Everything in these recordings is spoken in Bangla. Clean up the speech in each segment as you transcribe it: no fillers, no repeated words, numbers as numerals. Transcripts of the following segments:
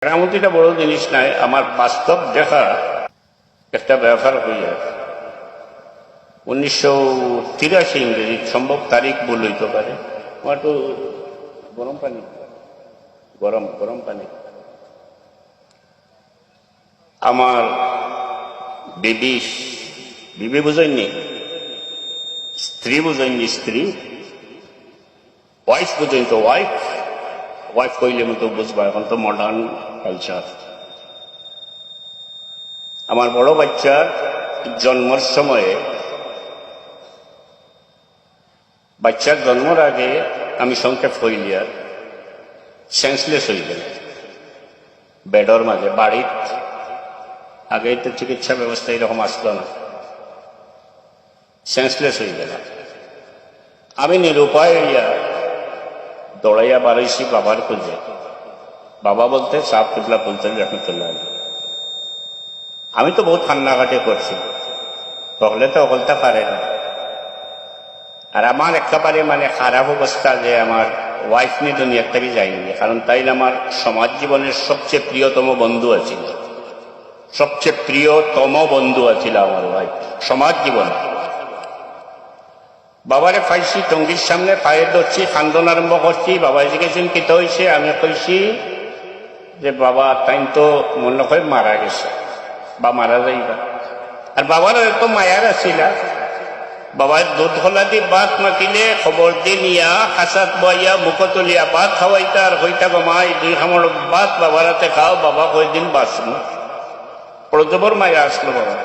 কেরামতিটা বড় জিনিস নাই, আমার বাস্তব দেখা একটা ব্যাপার হইয়া 1983 ইংরেজি, সম্ভব তারিখ ভুল হইতে পারে। আমার তো গরম পানি, গরম গরম পানি। আমার বিবি, বিবি বুঝেননি, স্ত্রী বুঝেননি, স্ত্রী, ওয়াইফ বুঝেন তো, ওয়াইফ ওয়াইফ কইলে মতো বুঝবা, এখন তো মডার্ন কালচার। আমার বড় বাচ্চার জন্মের সময়ে, বাচ্চার জন্মের আগে আমি সংক্ষেপ হইলিয়ার সেন্সলেস হয়ে গেল বেডর মাঝে। বাড়ির আগে তো চিকিৎসা ব্যবস্থা এরকম আসলো না, সেন্সলেস হয়ে গেল। আমি নিরুপায় হইয়া দৌড়াইয়া বাড়াইছি বাবার খুঁজে। বাবা বলতে সাপ কিবলা বলতেন রহমতুল্লাহ। আমি তো বহুত কান্নাকাটি করছি, তখন তো বলতে পারে না। আর আমার একেবারে মানে খারাপ অবস্থা যে আমার ওয়াইফ নিয়ে দুনিয়ার থেকে যায়নি, কারণ তাই আমার সমাজ জীবনের সবচেয়ে প্রিয়তম বন্ধু আছিল, সবচেয়ে প্রিয়তম বন্ধু আছিল আমার ওয়াইফ সমাজ জীবনে। বাবারে পাইছি টঙ্গির সামনে, পায়ে ধরছি, খান্দন আরম্ভ করছি। বাবা জিজ্ঞেসেন কি তো হয়েছে, আমি কইছি যে বাবা তাই তো মনে হয় মারা গেছে বা মারা যাইবা। আর বাবার এত মায়ার আছিল, বাবার দুধ হলা দি ভাত মাতিলে খবর দিয়ে নিয়া খাসাত বইয়া মুখ তুলিয়া ভাত খাওয়াইতা আর হইতা বামাই 2 খামড় ভাত বাবার হাতে খাও, বাবা কয়দিন বাঁচবো। প্রজবর মায়া আসলো বাবা।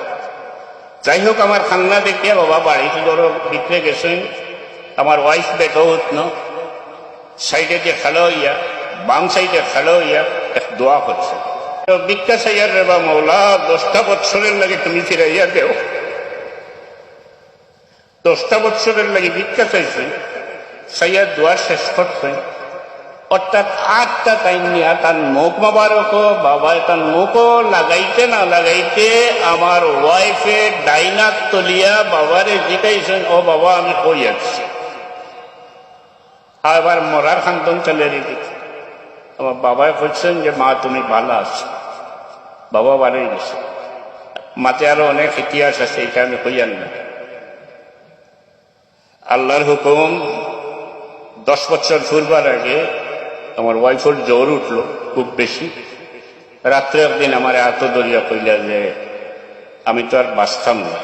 যাই হোক, আমার খান্না দেখিয়া বাবা বাড়িতে ধরো ভিতরে গেছেন। আমার ওয়াইফ বেটো উঠন সাইডে দিয়ে খেলো হইয়া, বাম সাইডে খেলো হইয়া এক দোয়া করছে, ভিক্ষা চাইয়ার রে বা মৌলা, 10টা বৎসরের লাগে তুমি ফিরাইয়া দেও। 10টা বৎসরের লাগে ভিক্ষা চাইছেন, চাইয়া দোয়া শেষ করছেন। অর্থাৎ 8টা টাইম নিয়া তার মুখ মোবারক বাবা তার মুখও লাগাইতে না লাগাইতে আমার ওয়াইফে ডাইনাত তলিয়া বাবারে জিজ্ঞাইছেন, ও বাবা আমি কই আছি। আবার মরার খান্তন চলে দিচ্ছে। আমার বাবায় বলছেন যে মা তুমি ভালো আছো। বাবা বাড়াই গেছে। মাঝে আরো অনেক ইতিহাস আছে, এটা আমি কইয়ার না। আল্লাহর হুকুম 10 বছর ফুরবার আগে আমার ওয়াইফের জ্বর উঠলো খুব বেশি। রাত্রে একদিন আমার এত দরিয়া কইলা যে আমি তো আর বাঁচতাম না।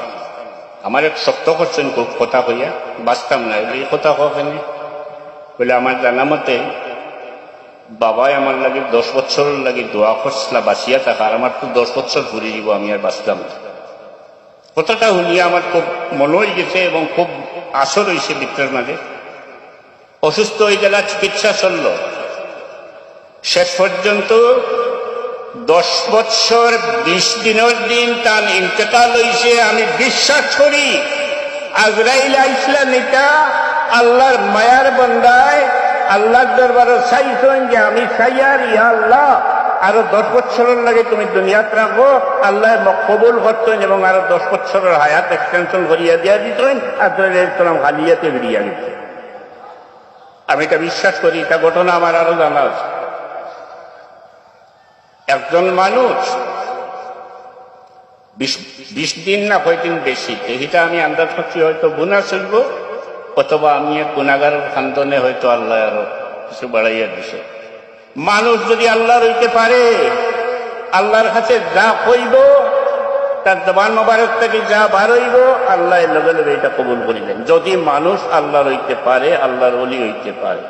আমার এক শক্ত করছেন খুব কথা কইয়া, বাঁচতাম না। এই কথা কখনই বলে আমার জানা মতে বাবাই আমার লাগে 10 বছরের লাগে দোয়া করছিল বাঁচিয়া থাকা, আর আমার তো 10 বছর ঘুরে যাব, আমি আর বাঁচতাম না। কথাটা শুনিয়ে আমার খুব মনে হয়ে গেছে এবং খুব আসর হয়েছে ভিতরের মাঝে। অসুস্থ হয়ে গেল, চিকিৎসা চলল। শেষ পর্যন্ত 10 বছর 20 দিনের দিন তার ইন্তেকাল হয়েছে। আমি বিশ্বাস করি আজরাইল আইসলাম এটা আল্লাহর মায়ার বন্দায় আল্লাহর দরবারে চাইছেন যে আমি চাইয়ার ইয়া আল্লাহ আরো 10 বছরের লাগে তুমি দুনিয়াত রাখো। আল্লাহ কবুল করতেন এবং আরো 10 বছরের হায়াত এক্সটেনশন করিয়া দিয়া দিতেন। আজরাইল হালিয়াতে বেরিয়ে গেছে। আমি এটা বিশ্বাস করি। এটা ঘটনা আমার আরো জানা আছে। একজন মানুষ 20 দিন না কয়দিন বেশি, এটা আমি আন্দাজ করছি হয়তো গুনাহ চলবো, অথবা আমি এক গুনাহগারের খান্দনে হয়তো আল্লাহ আরো কিছু বাড়াইয়া দিছে। মানুষ যদি আল্লাহ রইতে পারে, আল্লাহর কাছে যা কইব, তার জবান মোবারক থেকে যা বার হইব, আল্লাহ লগে লগে এটা কবুল করিলেন। যদি মানুষ আল্লাহ রইতে পারে, আল্লাহর ওলি হইতে পারে।